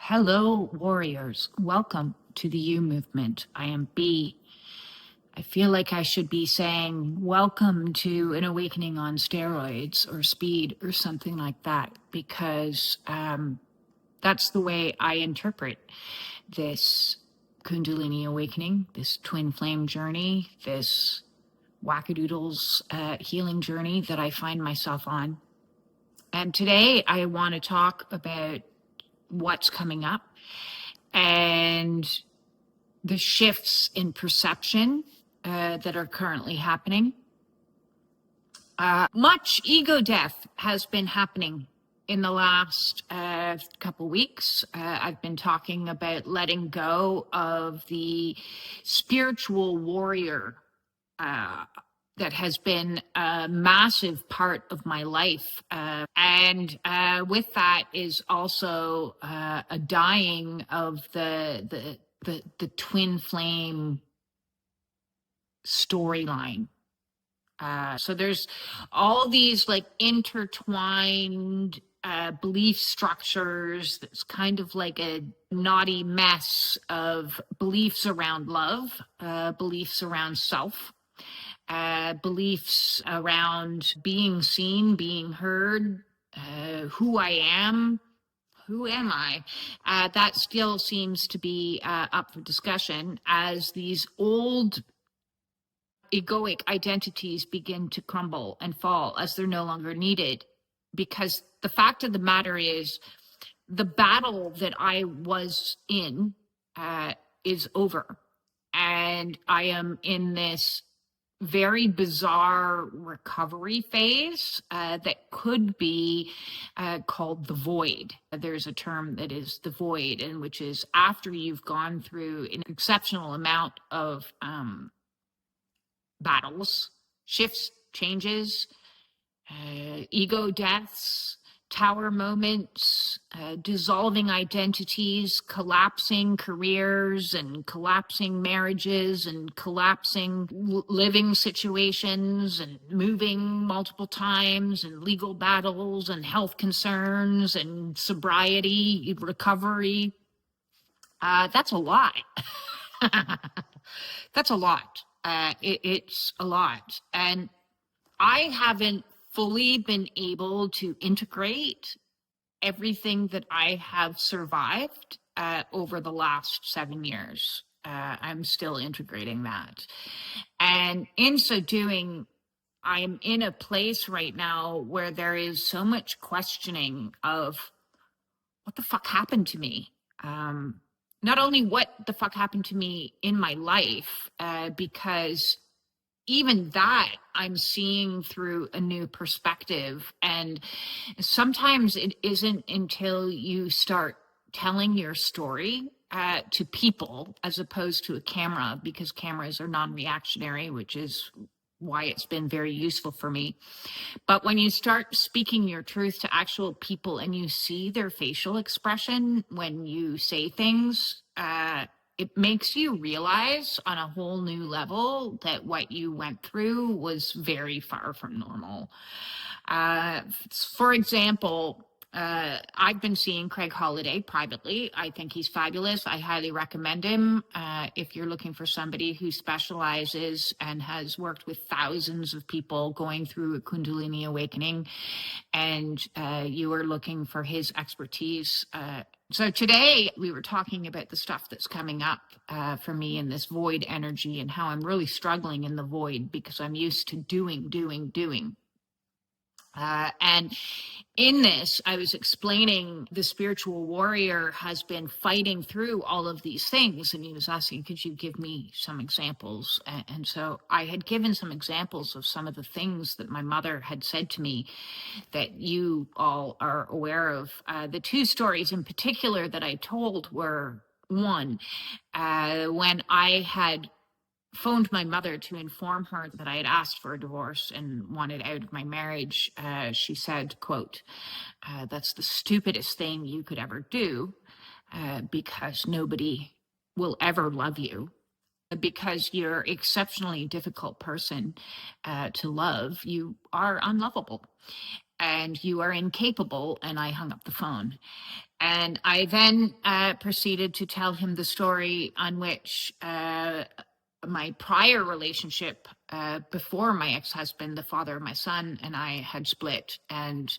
Hello, warriors. Welcome to the You Movement. I am B. I feel like I should be saying welcome to an awakening on steroids or speed or something like that, because that's the way I interpret this Kundalini awakening, this twin flame journey, this wackadoodles healing journey that I find myself on. And today I want to talk about what's coming up and the shifts in perception that are currently happening. Much ego death has been happening in the last couple weeks. I've been talking about letting go of the spiritual warrior that has been a massive part of my life. And with that is also a dying of the twin flame storyline. So there's all these like intertwined belief structures. That's kind of like a naughty mess of beliefs around love, beliefs around self, beliefs around being seen, being heard, who I am. Who am I? That still seems to be up for discussion as these old egoic identities begin to crumble and fall as they're no longer needed. Because the fact of the matter is, the battle that I was in is over. And I am in this very bizarre recovery phase that could be called the void. There's a term that is the void, and which is after you've gone through an exceptional amount of battles, shifts, changes, ego deaths, tower moments, dissolving identities, collapsing careers and collapsing marriages and collapsing living situations and moving multiple times and legal battles and health concerns and sobriety, recovery. That's a lot. That's a lot. It's a lot. And I haven't fully been able to integrate everything that I have survived over the last 7 years. I'm still integrating that. And in so doing, I'm in a place right now where there is so much questioning of what the fuck happened to me. Not only what the fuck happened to me in my life, because even that I'm seeing through a new perspective. And sometimes it isn't until you start telling your story to people as opposed to a camera, because cameras are non-reactionary, which is why it's been very useful for me. But when you start speaking your truth to actual people and you see their facial expression when you say things, it makes you realize on a whole new level that what you went through was very far from normal. For example, I've been seeing Craig Holiday privately. I think he's fabulous. I highly recommend him. If you're looking for somebody who specializes and has worked with thousands of people going through a Kundalini awakening, and you are looking for his expertise. So today we were talking about the stuff that's coming up for me in this void energy, and how I'm really struggling in the void because I'm used to doing. And in this, I was explaining the spiritual warrior has been fighting through all of these things. And he was asking, could you give me some examples? And so I had given some examples of some of the things that my mother had said to me that you all are aware of. The two stories in particular that I told were, one, when I had phoned my mother to inform her that I had asked for a divorce and wanted out of my marriage, she said, quote, that's the stupidest thing you could ever do, because nobody will ever love you, because you're an exceptionally difficult person to love. You are unlovable and you are incapable. And I hung up the phone. And I then proceeded to tell him the story on which my prior relationship before my ex-husband, the father of my son, and I had split. And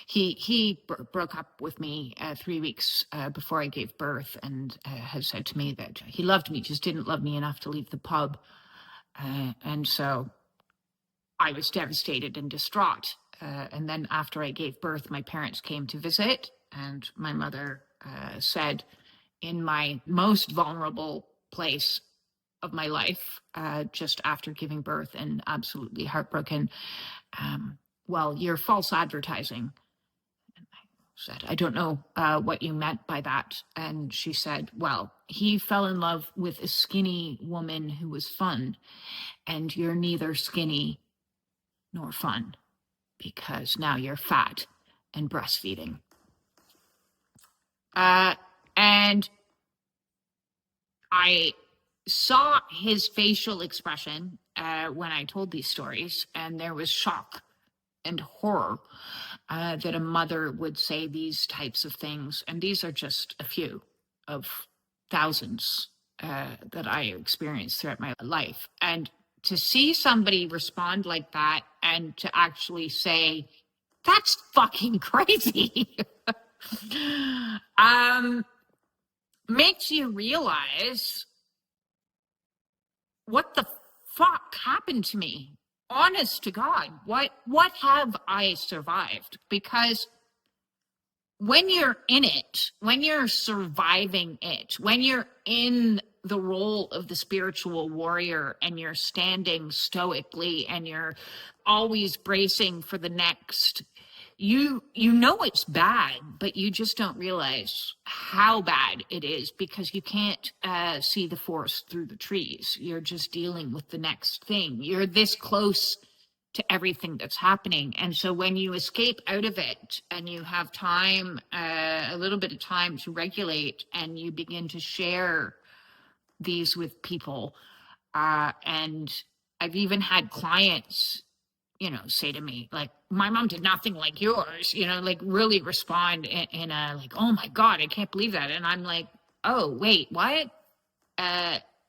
he broke up with me 3 weeks before I gave birth, and has said to me that he loved me, just didn't love me enough to leave the pub. And so I was devastated and distraught. And then after I gave birth, my parents came to visit, and my mother said, in my most vulnerable place of my life, just after giving birth and absolutely heartbroken, well, you're false advertising. And I said, I don't know what you meant by that. And she said, well, he fell in love with a skinny woman who was fun, and you're neither skinny nor fun, because now you're fat and breastfeeding. And I saw his facial expression when I told these stories, and there was shock and horror that a mother would say these types of things. And these are just a few of thousands that I experienced throughout my life. And to see somebody respond like that and to actually say, that's fucking crazy, makes you realize what the fuck happened to me. Honest to God, what have I survived? Because when you're in it, when you're surviving it, when you're in the role of the spiritual warrior and you're standing stoically and you're always bracing for the next, you know it's bad, but you just don't realize how bad it is, because you can't see the forest through the trees. You're just dealing with the next thing. You're this close to everything that's happening. And so when you escape out of it and you have time, a little bit of time to regulate, and you begin to share these with people, and I've even had clients, say to me, like, my mom did nothing like yours, like really respond in a like, oh my God, I can't believe that. And I'm like, oh, wait, what?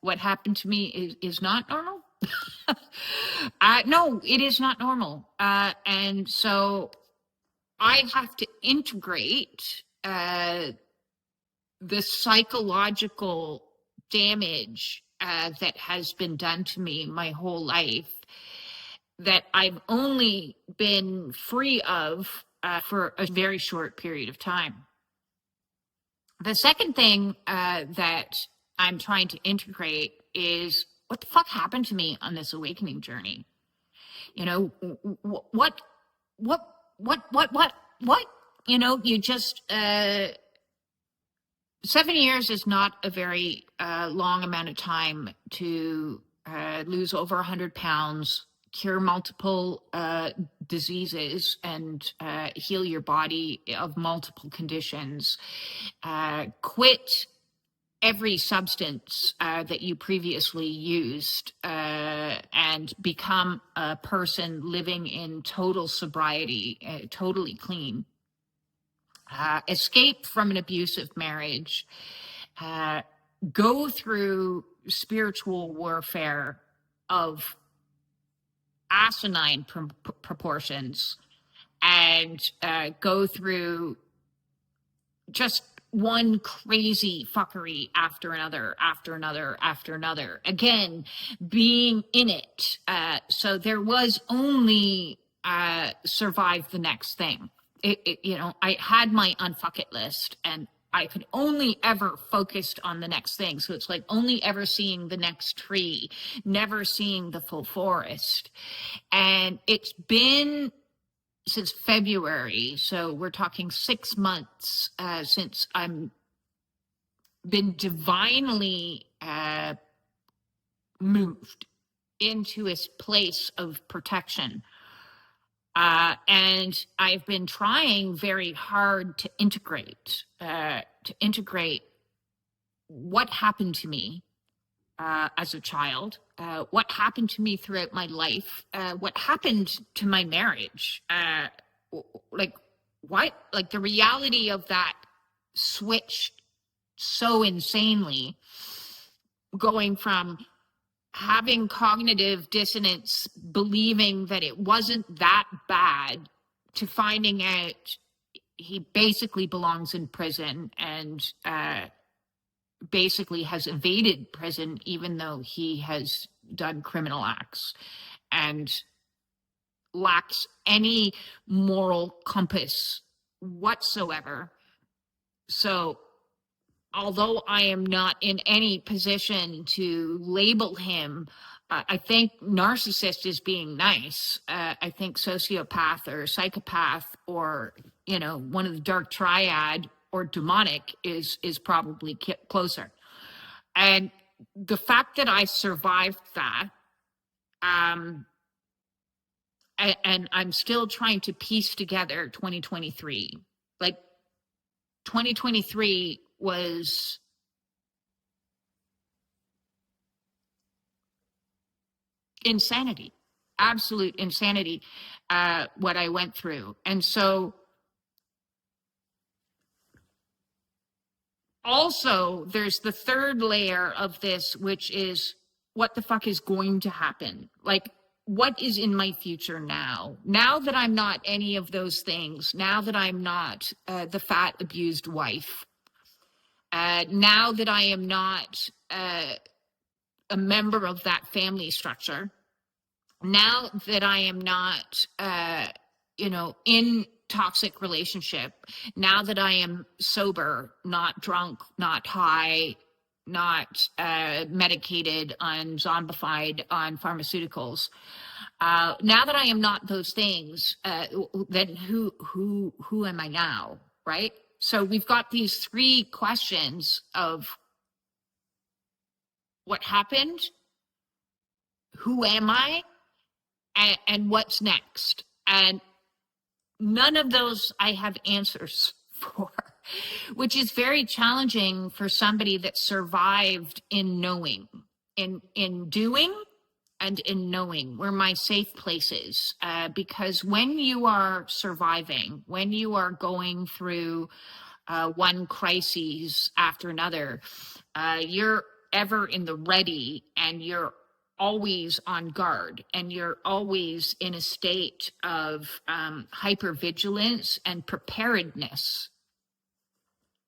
What happened to me is not normal? No, it is not normal. And so I have to integrate the psychological damage that has been done to me my whole life, that I've only been free of for a very short period of time. The second thing that I'm trying to integrate is, what the fuck happened to me on this awakening journey? What, you just, 7 years is not a very long amount of time to lose over 100 pounds, cure multiple diseases, and heal your body of multiple conditions, quit every substance that you previously used, and become a person living in total sobriety, totally clean. Escape from an abusive marriage, go through spiritual warfare of asinine proportions, and go through just one crazy fuckery after another, after another, after another. Again, being in it. So there was only survive the next thing. I had my unfuck it list, and I could only ever focused on the next thing. So it's like only ever seeing the next tree, never seeing the full forest. And it's been since February, so we're talking 6 months since I'm been divinely moved into a place of protection. And I've been trying very hard to integrate what happened to me as a child, what happened to me throughout my life, what happened to my marriage, like what? Like, the reality of that switched so insanely, going from having cognitive dissonance, believing that it wasn't that bad, to finding out he basically belongs in prison and basically has evaded prison, even though he has done criminal acts and lacks any moral compass whatsoever. So, although I am not in any position to label him, I think narcissist is being nice. I think sociopath or psychopath, or, one of the dark triad, or demonic is probably closer. And the fact that I survived that, and I'm still trying to piece together 2023. Like, 2023 was insanity, absolute insanity, what I went through. And so also there's the third layer of this, which is, what the fuck is going to happen? Like, what is in my future now that I'm not any of those things, now that I'm not the fat abused wife, now that I am not a member of that family structure, now that I am not in toxic relationship, now that I am sober, not drunk, not high, not medicated, on zombified, on pharmaceuticals, now that I am not those things, then who am I now, right? So we've got these three questions of what happened, who am I, and what's next. And none of those I have answers for, which is very challenging for somebody that survived in knowing, in doing and in knowing, where my safe place is. Because when you are surviving, when you are going through one crisis after another, you're ever in the ready, and you're always on guard, and you're always in a state of hypervigilance and preparedness.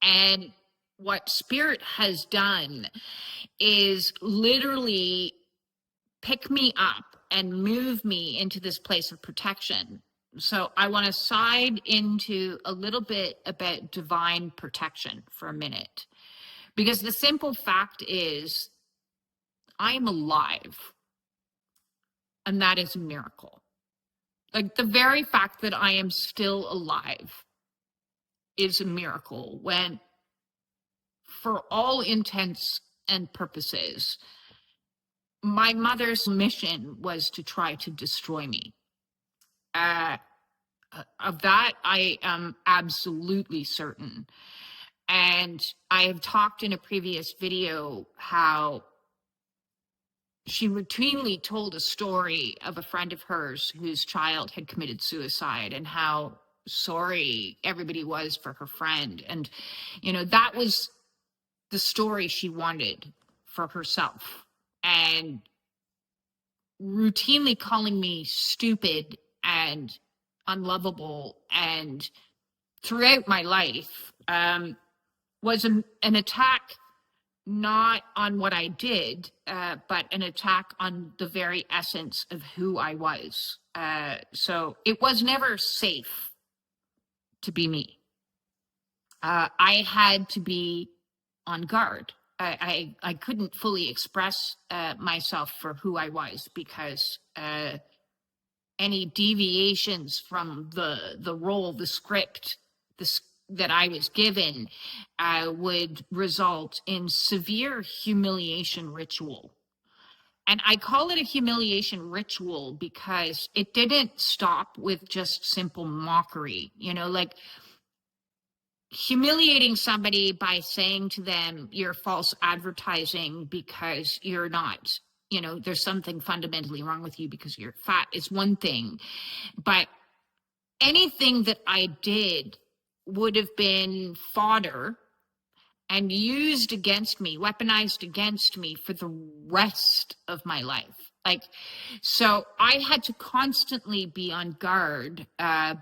And what spirit has done is literally pick me up and move me into this place of protection. So I want to side into a little bit about divine protection for a minute, because the simple fact is, I am alive, and that is a miracle. Like, the very fact that I am still alive is a miracle, when, for all intents and purposes, my mother's mission was to try to destroy me. Of that, I am absolutely certain. And I have talked in a previous video how she routinely told a story of a friend of hers whose child had committed suicide, and how sorry everybody was for her friend. And, that was the story she wanted for herself. And routinely calling me stupid and unlovable, and throughout my life, was an attack, not on what I did, but an attack on the very essence of who I was. So it was never safe to be me. I had to be on guard. I couldn't fully express myself for who I was, because any deviations from the role, the script, that I was given, would result in severe humiliation ritual. And I call it a humiliation ritual because it didn't stop with just simple mockery, like humiliating somebody by saying to them, you're false advertising because you're not, there's something fundamentally wrong with you because you're fat, is one thing. But anything that I did would have been fodder and used against me, weaponized against me for the rest of my life. Like, so I had to constantly be on guard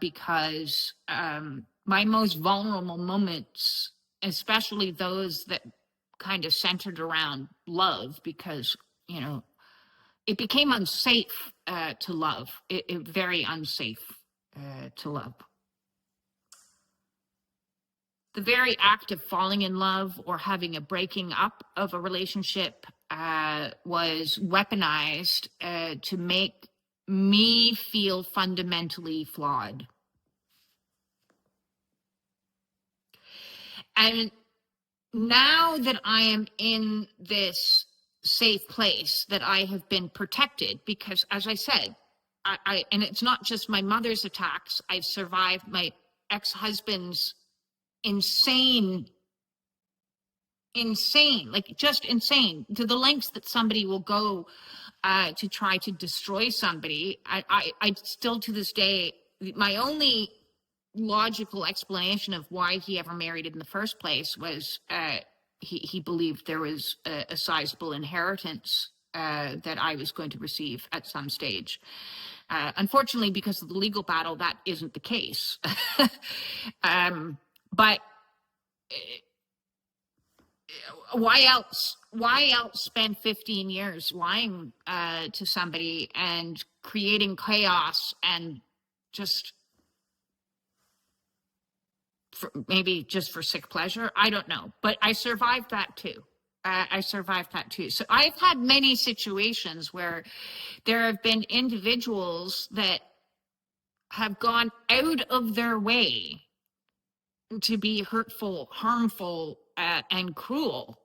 because my most vulnerable moments, especially those that kind of centered around love, because, you know, it became unsafe to love, it very unsafe to love. The very act of falling in love or having a breaking up of a relationship was weaponized to make me feel fundamentally flawed. And now that I am in this safe place, that I have been protected, because as I said, and it's not just my mother's attacks, I've survived my ex-husband's insane, like just insane, to the lengths that somebody will go to try to destroy somebody. I still to this day, my only logical explanation of why he ever married in the first place was he believed there was a sizable inheritance that I was going to receive at some stage. Unfortunately, because of the legal battle, that isn't the case. But why else spend 15 years lying to somebody and creating chaos and just maybe just for sick pleasure? I don't know, but I survived that too. So I've had many situations where there have been individuals that have gone out of their way to be hurtful, harmful, and cruel,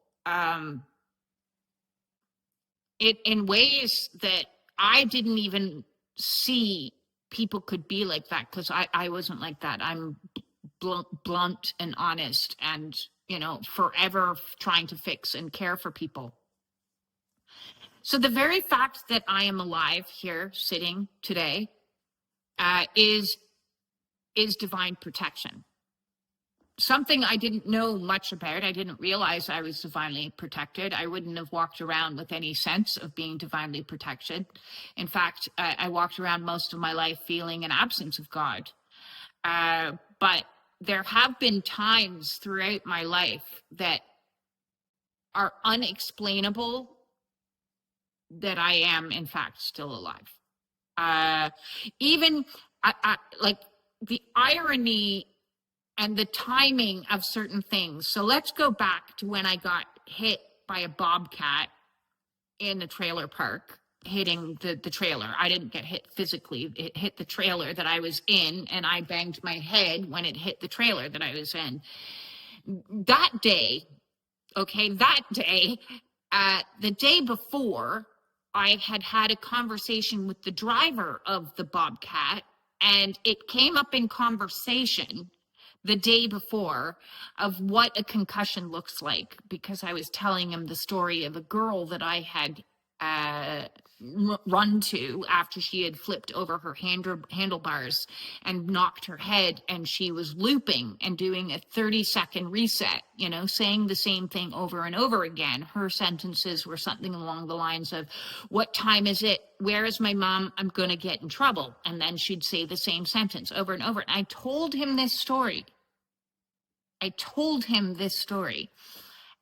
in ways that I didn't even see people could be like that, because I wasn't like that. I'm blunt and honest and, you know, forever trying to fix and care for people. So the very fact that I am alive here sitting today is divine protection. Something I didn't know much about. I didn't realize I was divinely protected. I wouldn't have walked around with any sense of being divinely protected. In fact, I walked around most of my life feeling an absence of God. But there have been times throughout my life that are unexplainable that I am, in fact, still alive. Even like the irony and the timing of certain things. So let's go back to when I got hit by a bobcat in the trailer park, hitting the trailer. I didn't get hit physically. It hit the trailer that I was in, and I banged my head when it hit the trailer that I was in. That day, the day before, I had had a conversation with the driver of the bobcat, and it came up in conversation the day before of what a concussion looks like, because I was telling him the story of a girl that I had run to after she had flipped over her handlebars and knocked her head, and she was looping and doing a 30-second reset, you know, saying the same thing over and over again. Her sentences were something along the lines of, "What time is it? Where is my mom? I'm going to get in trouble." And then she'd say the same sentence over and over. And I told him this story.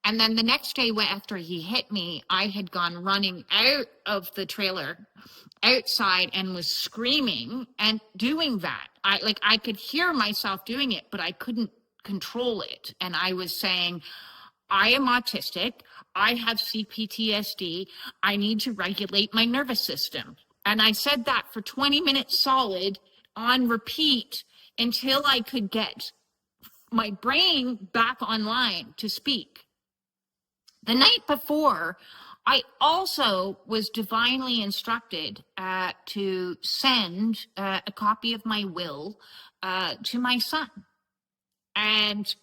And then the next day, after he hit me, I had gone running out of the trailer outside and was screaming and doing that. I could hear myself doing it, but I couldn't control it. And I was saying, I am autistic. I have CPTSD. I need to regulate my nervous system. And I said that for 20 minutes solid on repeat until I could get my brain back online to speak. The night before, I also was divinely instructed to send a copy of my will to my son. And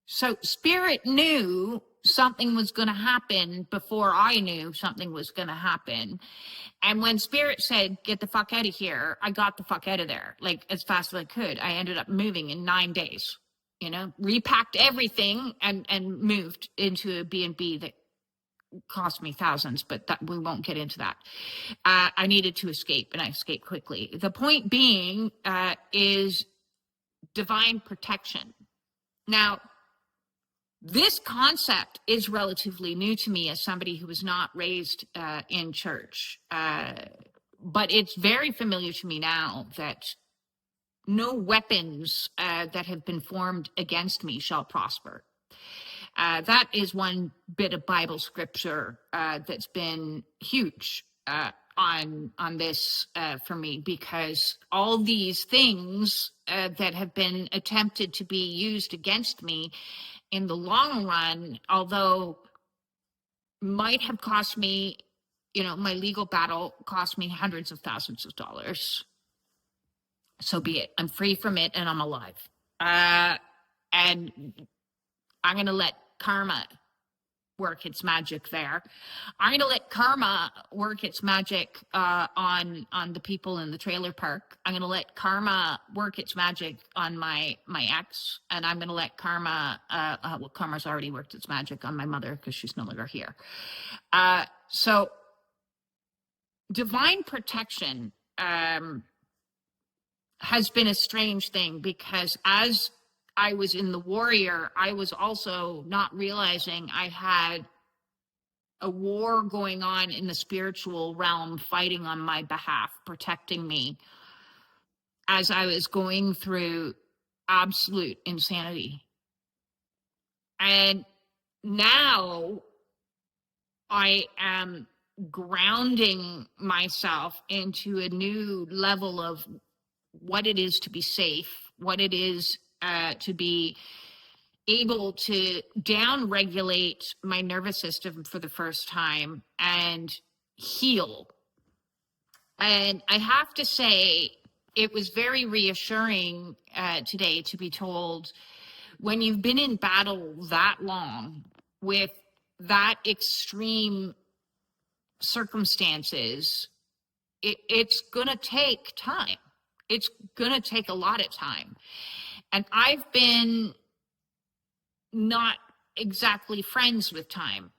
so Spirit knew something was going to happen before I knew something was going to happen. And when Spirit said, get the fuck out of here, I got the fuck out of there, like as fast as I could. I ended up moving in 9 days, repacked everything and moved into a B&B that cost me thousands, but that we won't get into that. I needed to escape, and I escaped quickly. The point being is divine protection. Now, this concept is relatively new to me as somebody who was not raised in church, but it's very familiar to me now that no weapons that have been formed against me shall prosper. That is one bit of Bible scripture that's been huge on this for me, because all these things that have been attempted to be used against me in the long run, although might have cost me, my legal battle cost me hundreds of thousands of dollars. So be it. I'm free from it and I'm alive. And I'm going to let karma work its magic there. I'm going to let karma work its magic on the people in the trailer park. I'm going to let karma work its magic on my ex, and I'm going to let karma, karma's already worked its magic on my mother because she's no longer here. So divine protection has been a strange thing, because as I was in the warrior, I was also not realizing I had a war going on in the spiritual realm, fighting on my behalf, protecting me as I was going through absolute insanity. And now I am grounding myself into a new level of what it is to be safe, what it is to be able to down regulate my nervous system for the first time and heal. And I have to say, it was very reassuring today to be told, when you've been in battle that long with that extreme circumstances, it's going to take time. It's going to take a lot of time. And I've been not exactly friends with time.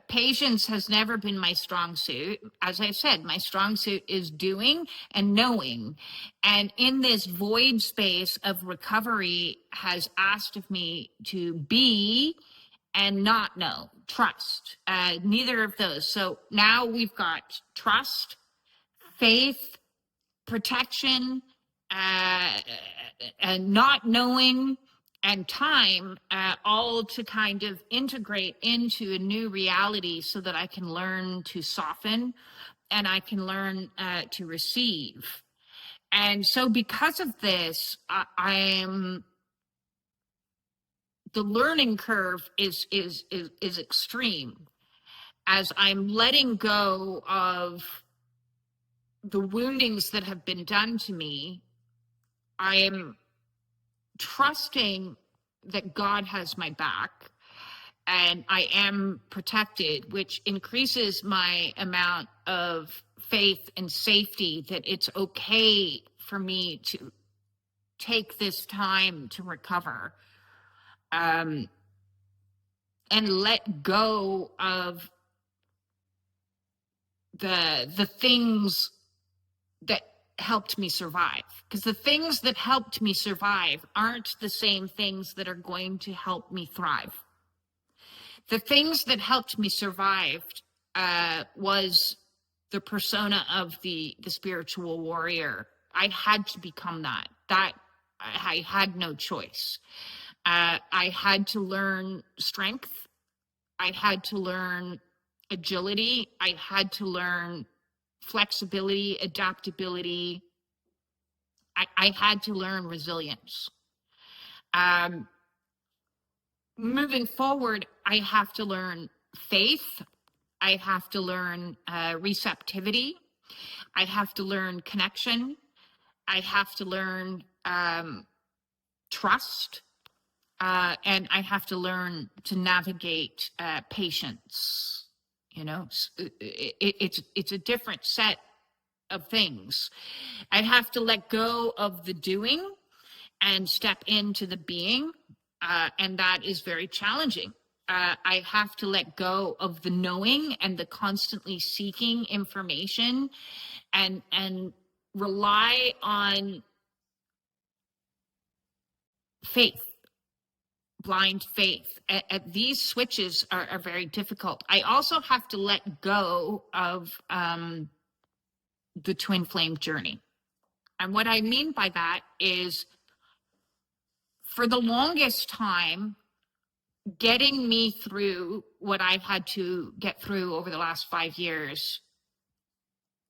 Patience has never been my strong suit. As I said, my strong suit is doing and knowing. And in this void space of recovery has asked of me to be and not know, trust, neither of those. So now we've got trust, faith, protection, and not knowing, and time, all to kind of integrate into a new reality so that I can learn to soften and I can learn to receive. And so because of this, the learning curve is extreme, as I'm letting go of the woundings that have been done to me. I am trusting that God has my back and I am protected, which increases my amount of faith and safety that it's okay for me to take this time to recover, and let go of the things that helped me survive, because the things that helped me survive aren't the same things that are going to help me thrive. The things that helped me survive was the persona of the spiritual warrior. I had to become that I had no choice. I had to learn strength. I had to learn agility. I had to learn flexibility, adaptability. I had to learn resilience. Moving forward, I have to learn faith. I have to learn receptivity. I have to learn connection. I have to learn trust. And I have to learn to navigate patience. You know, it's a different set of things. I have to let go of the doing and step into the being, and that is very challenging. I have to let go of the knowing and the constantly seeking information, and rely on faith, blind faith. These switches are very difficult. I also have to let go of the twin flame journey. And what I mean by that is, for the longest time, getting me through what I've had to get through over the last 5 years,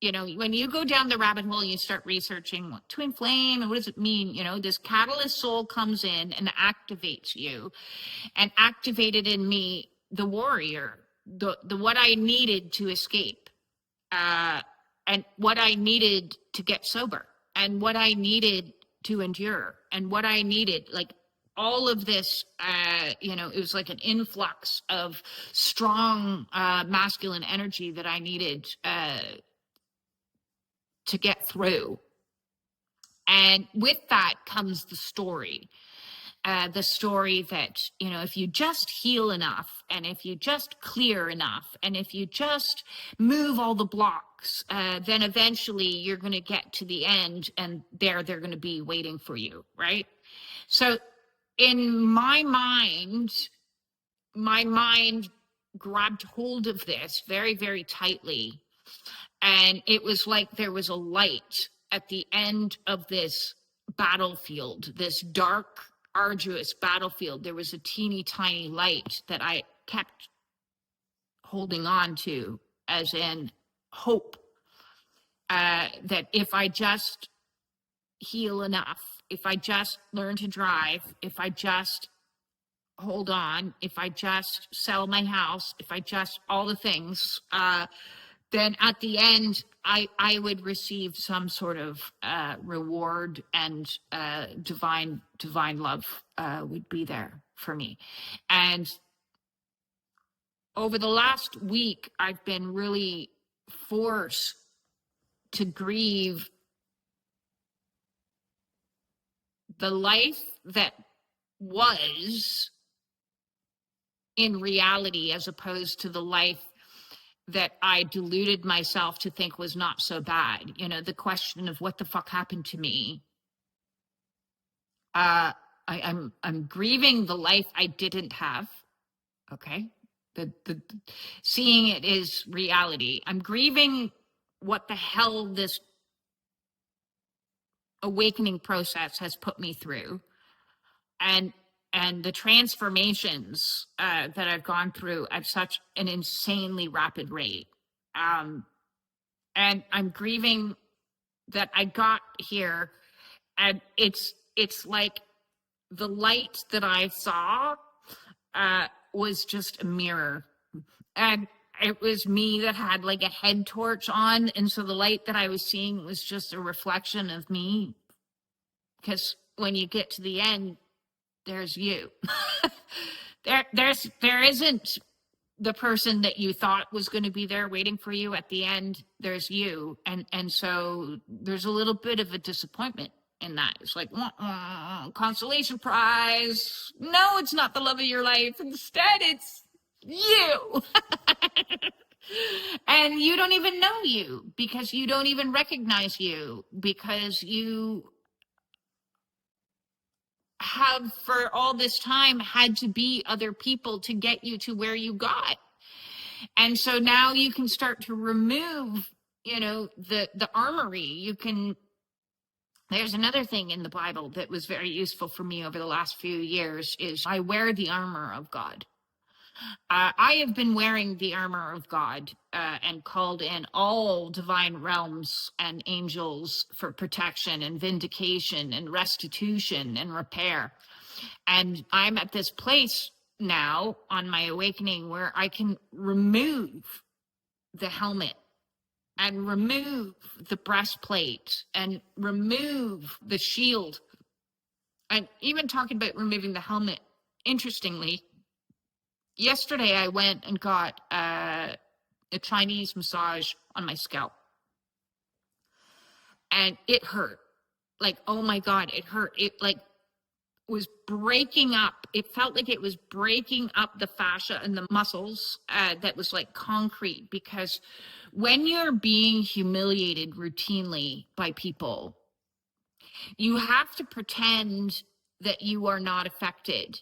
you know, when you go down the rabbit hole and you start researching what twin flame and what does it mean, you know, this catalyst soul comes in and activates you, and activated in me the warrior, the what I needed to escape, and what I needed to get sober, and what I needed to endure, and what I needed, like all of this, you know, it was like an influx of strong masculine energy that I needed to get through. And with that comes the story that, you know, if you just heal enough, and if you just clear enough, and if you just move all the blocks, then eventually you're going to get to the end, and they're going to be waiting for you, right? So in my mind grabbed hold of this very, very tightly. And it was like there was a light at the end of this battlefield, this dark, arduous battlefield. There was a teeny tiny light that I kept holding on to, as in hope, that if I just heal enough, if I just learn to drive, if I just hold on, if I just sell my house, if I just all the things, then at the end, I would receive some sort of reward, and divine love would be there for me. And over the last week, I've been really forced to grieve the life that was in reality, as opposed to the life that I deluded myself to think was not so bad. You know, the question of what the fuck happened to me. I'm grieving the life I didn't have. Okay. The seeing it is reality. I'm grieving what the hell this awakening process has put me through, and the transformations that I've gone through at such an insanely rapid rate. And I'm grieving that I got here, and it's like the light that I saw was just a mirror, and it was me that had like a head torch on, and so the light that I was seeing was just a reflection of me, because when you get to the end, there's you. there isn't the person that you thought was going to be there waiting for you. At the end, there's you, and so there's a little bit of a disappointment in that. It's like, consolation prize. No, it's not the love of your life. Instead, it's you. And you don't even know you, because you don't even recognize you, because you have for all this time had to be other people to get you to where you got. And so now you can start to remove, you know, the armory. You can, there's another thing in the Bible that was very useful for me over the last few years, is I wear the armor of God. I have been wearing the armor of God, and called in all divine realms and angels for protection and vindication and restitution and repair. And I'm at this place now on my awakening where I can remove the helmet, and remove the breastplate, and remove the shield. And even talking about removing the helmet, interestingly, yesterday I went and got a Chinese massage on my scalp, and it hurt. Like, oh my God, it hurt. It like was breaking up. It felt like it was breaking up the fascia and the muscles that was like concrete, because when you're being humiliated routinely by people, you have to pretend that you are not affected.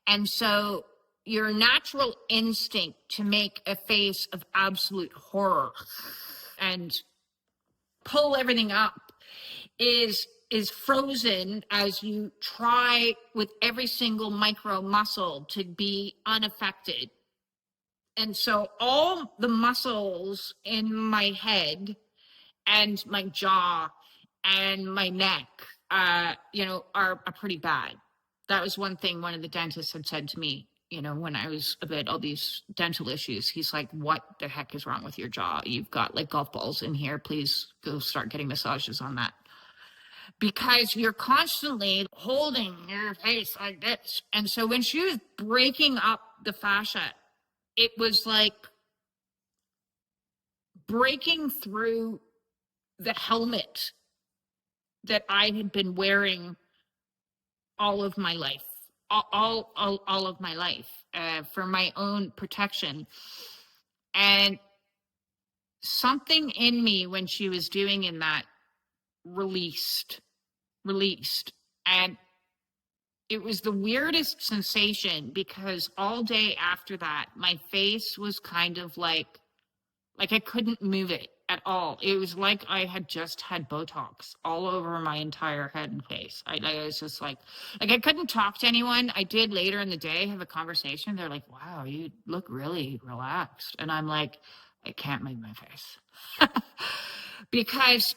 And so your natural instinct to make a face of absolute horror and pull everything up is frozen as you try with every single micro muscle to be unaffected. And so all the muscles in my head and my jaw and my neck, are pretty bad. That was one thing one of the dentists had said to me, when I was about all these dental issues. He's like, what the heck is wrong with your jaw? You've got like golf balls in here. Please go start getting massages on that. Because you're constantly holding your face like this. And so when she was breaking up the fascia, it was like breaking through the helmet that I had been wearing all of my life, all of my life, for my own protection. And something in me when she was doing in that released. And it was the weirdest sensation, because all day after that, my face was kind of like I couldn't move it at all. It was like I had just had Botox all over my entire head and face. I was just like I couldn't talk to anyone. I did later in the day have a conversation. They're like, wow, you look really relaxed. And I'm like, I can't move my face. Because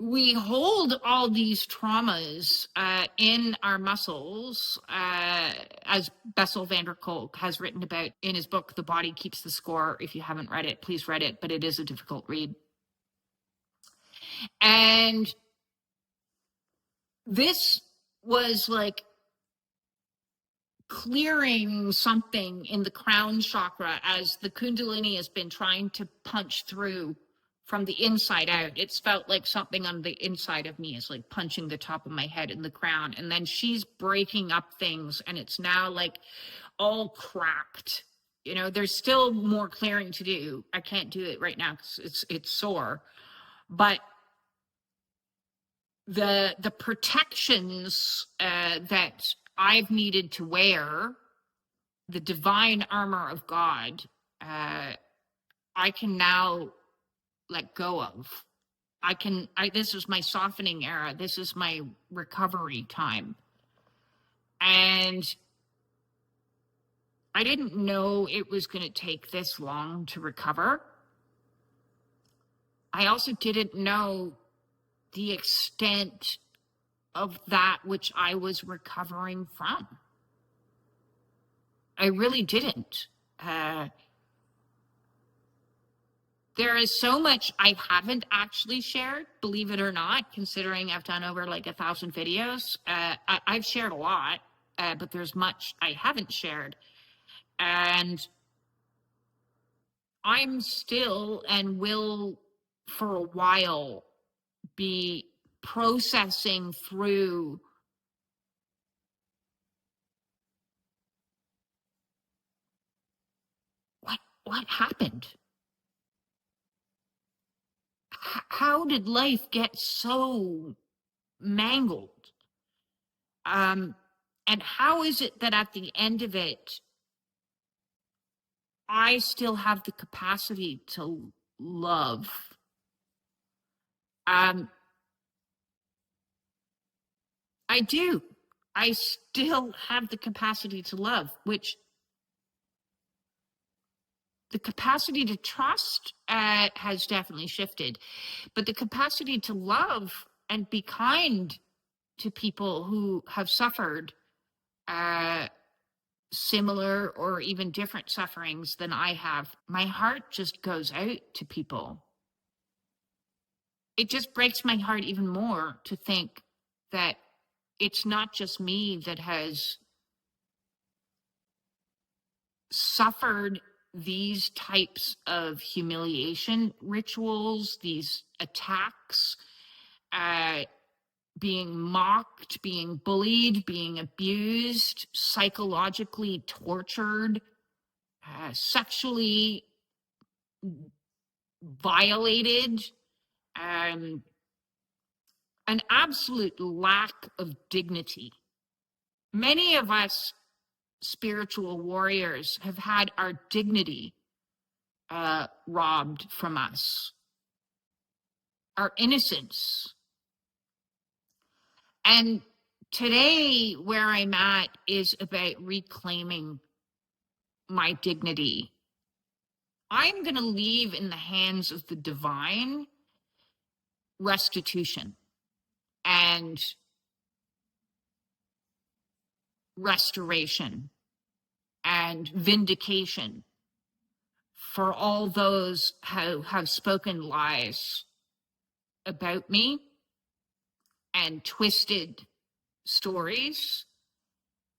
we hold all these traumas in our muscles, as Bessel van der Kolk has written about in his book, The Body Keeps the Score. If you haven't read it, please read it, but it is a difficult read. And this was like clearing something in the crown chakra as the Kundalini has been trying to punch through from the inside out. It's felt like something on the inside of me is like punching the top of my head in the crown. And then she's breaking up things, and it's now like all cracked. There's still more clearing to do. I can't do it right now because it's sore. But the protections that I've needed to wear, the divine armor of God, I can now let go of. This is my softening era. This is my recovery time. And I didn't know it was going to take this long to recover. I also didn't know the extent of that which I was recovering from. I really didn't. There is so much I haven't actually shared, believe it or not, considering I've done over like 1,000 videos. I've shared a lot, but there's much I haven't shared. And I'm still and will for a while be processing through what happened. How did life get so mangled? And how is it that at the end of it, I still have the capacity to love? I do. I still have the capacity to love, which the capacity to trust has definitely shifted, but the capacity to love and be kind to people who have suffered similar or even different sufferings than I have, my heart just goes out to people. It just breaks my heart even more to think that it's not just me that has suffered these types of humiliation rituals, these attacks, uh, being mocked, being bullied, being abused, psychologically tortured, sexually violated, um, an absolute lack of dignity. Many of us spiritual warriors have had our dignity robbed from us, our innocence. And today, where I'm at is about reclaiming my dignity. I'm going to leave in the hands of the divine restitution and restoration and vindication for all those who have spoken lies about me and twisted stories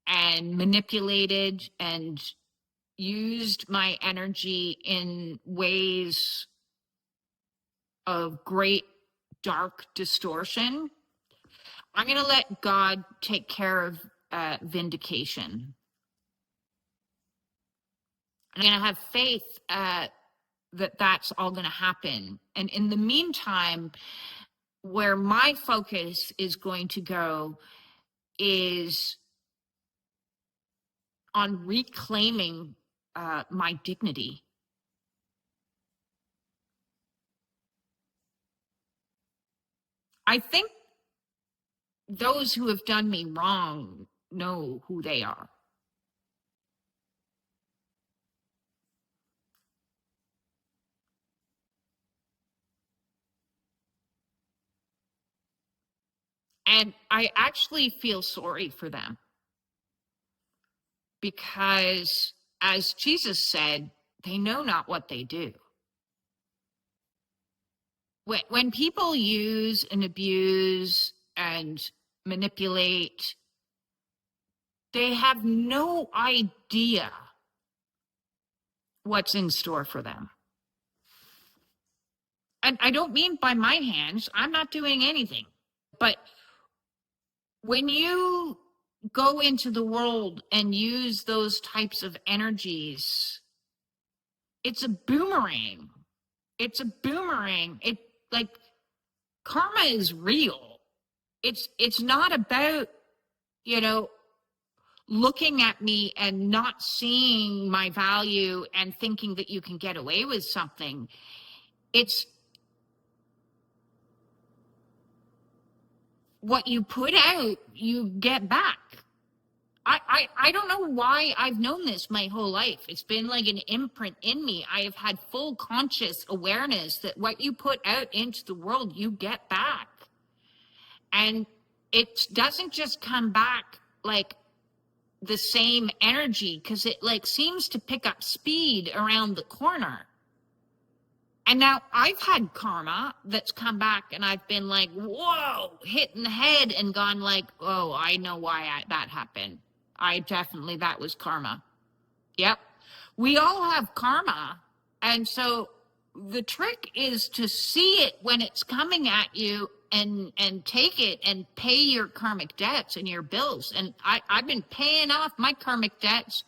and manipulated and used my energy in ways of great dark distortion. I'm going to let God take care of vindication. I'm going to have faith that that's all going to happen. And in the meantime, where my focus is going to go is on reclaiming my dignity. I think those who have done me wrong know who they are. And I actually feel sorry for them because, as Jesus said, they know not what they do. When people use and abuse and manipulate, they have no idea what's in store for them. And I don't mean by my hands, I'm not doing anything. But when you go into the world and use those types of energies, it's a boomerang. It's a boomerang. It, like, karma is real. It's not about, you know, looking at me and not seeing my value and thinking that you can get away with something. It's what you put out, you get back. I don't know why I've known this my whole life. It's been like an imprint in me. I have had full conscious awareness that what you put out into the world, you get back. And it doesn't just come back like the same energy, because it like seems to pick up speed around the corner. And now I've had karma that's come back and I've been like, whoa, hit in the head and gone like, oh, I know why that happened. That was karma. Yep. We all have karma. And so the trick is to see it when it's coming at you and take it and pay your karmic debts and your bills. And I've been paying off my karmic debts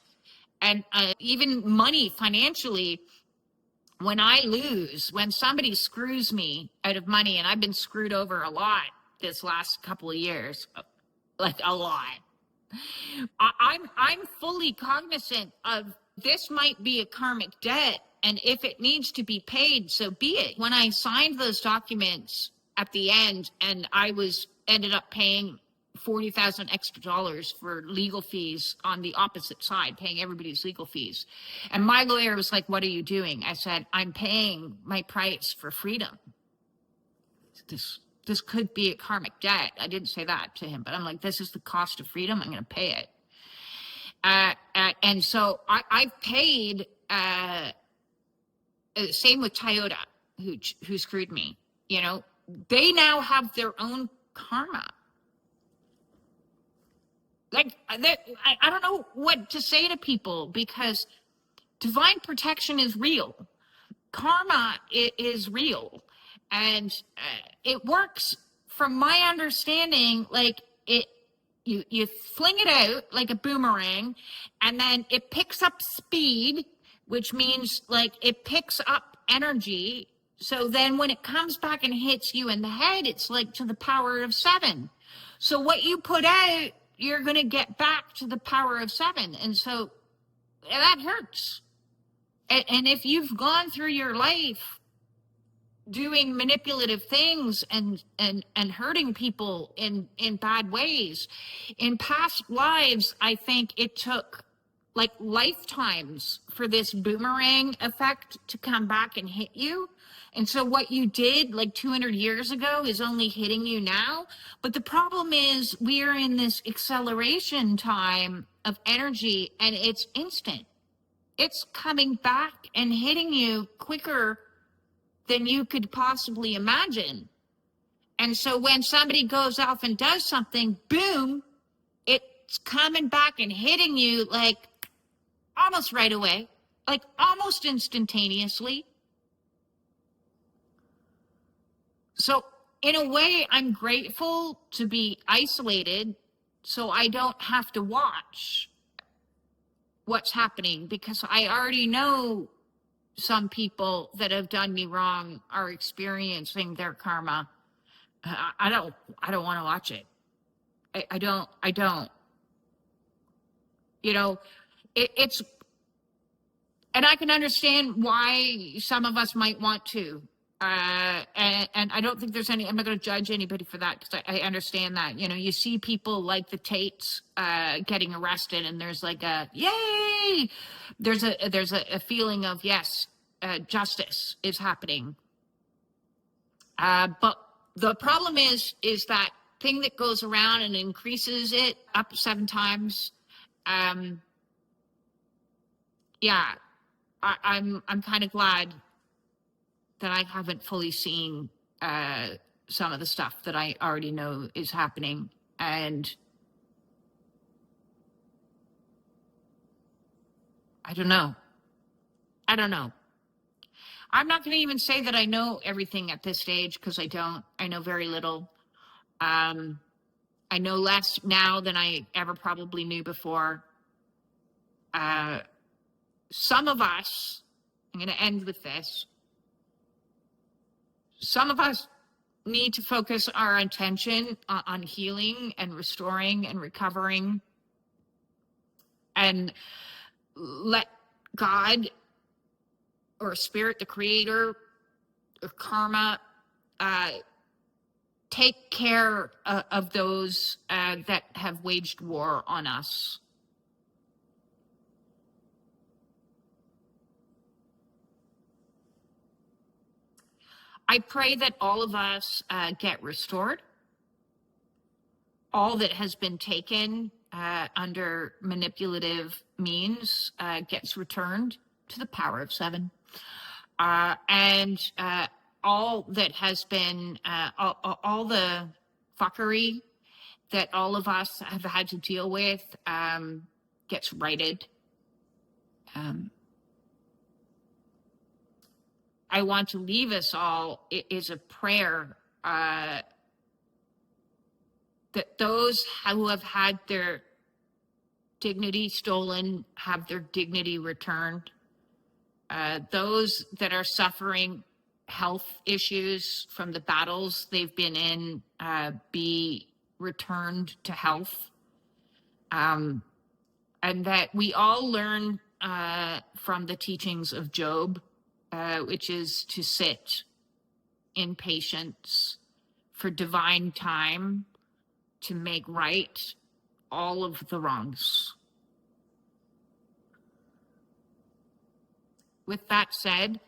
and even money financially. When I lose, when somebody screws me out of money, and I've been screwed over a lot this last couple of years, like a lot. I'm fully cognizant of this might be a karmic debt, and if it needs to be paid, so be it. When I signed those documents at the end, and I ended up paying $40,000 extra for legal fees on the opposite side, paying everybody's legal fees. And my lawyer was like, "What are you doing?" I said, "I'm paying my price for freedom. This could be a karmic debt." I didn't say that to him, but I'm like, this is the cost of freedom. I'm going to pay it. And so I've paid, same with Toyota, who screwed me. You know, they now have their own karma. Like, I don't know what to say to people, because divine protection is real. Karma is real. And it works, from my understanding, like you fling it out like a boomerang, and then it picks up speed, which means like it picks up energy. So then when it comes back and hits you in the head, it's like to the power of 7. So what you put out, you're going to get back to the power of 7. And so that hurts. And if you've gone through your life doing manipulative things and hurting people in bad ways in past lives, I think it took like lifetimes for this boomerang effect to come back and hit you. And so what you did like 200 years ago is only hitting you now. But the problem is we are in this acceleration time of energy, and it's instant. It's coming back and hitting you quicker than you could possibly imagine. And so when somebody goes off and does something, boom, it's coming back and hitting you like almost right away, like almost instantaneously. So in a way, I'm grateful to be isolated so I don't have to watch what's happening, because I already know some people that have done me wrong are experiencing their karma. I don't want to watch it. I don't, you know, it's, and I can understand why some of us might want to. And I don't think there's any, I'm not going to judge anybody for that, because I understand that, you know, you see people like the Tates getting arrested, and there's like a, yay, there's a feeling of, yes, justice is happening. But the problem is that thing that goes around and increases it up 7 times. Yeah, I'm kind of glad that I haven't fully seen some of the stuff that I already know is happening. And I don't know. I'm not going to even say that I know everything at this stage, because I don't. I know very little. I know less now than I ever probably knew before. Some of us, I'm going to end with this. Some of us need to focus our attention on healing and restoring and recovering, and let God or spirit, the creator, or karma, take care of those that have waged war on us. I pray that all of us get restored. All that has been taken under manipulative means gets returned to the power of 7. And all that has been, all the fuckery that all of us have had to deal with gets righted. I want to leave us all is a prayer that those who have had their dignity stolen have their dignity returned. Those that are suffering health issues from the battles they've been in be returned to health. And that we all learn from the teachings of Job, which is to sit in patience for divine time to make right all of the wrongs. With that said,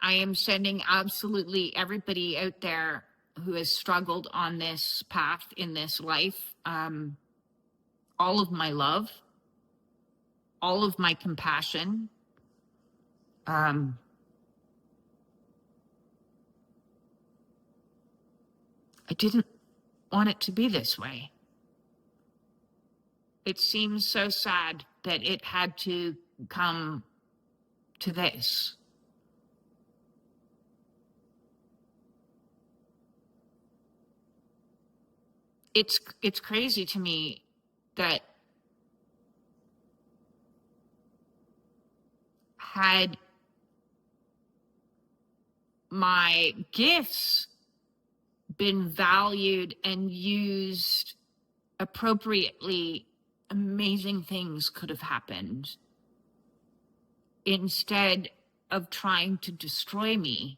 I am sending absolutely everybody out there who has struggled on this path in this life all of my love, all of my compassion. I didn't want it to be this way. It seems so sad that it had to come to this. It's crazy to me that had my gifts been valued and used appropriately, amazing things could have happened. Instead of trying to destroy me,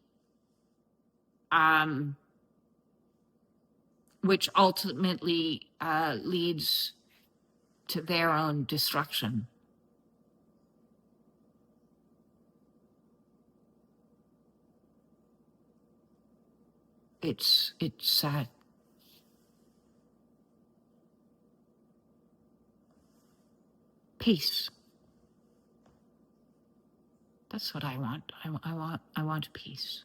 which ultimately leads to their own destruction. It's sad. Peace. That's what I want. I want peace.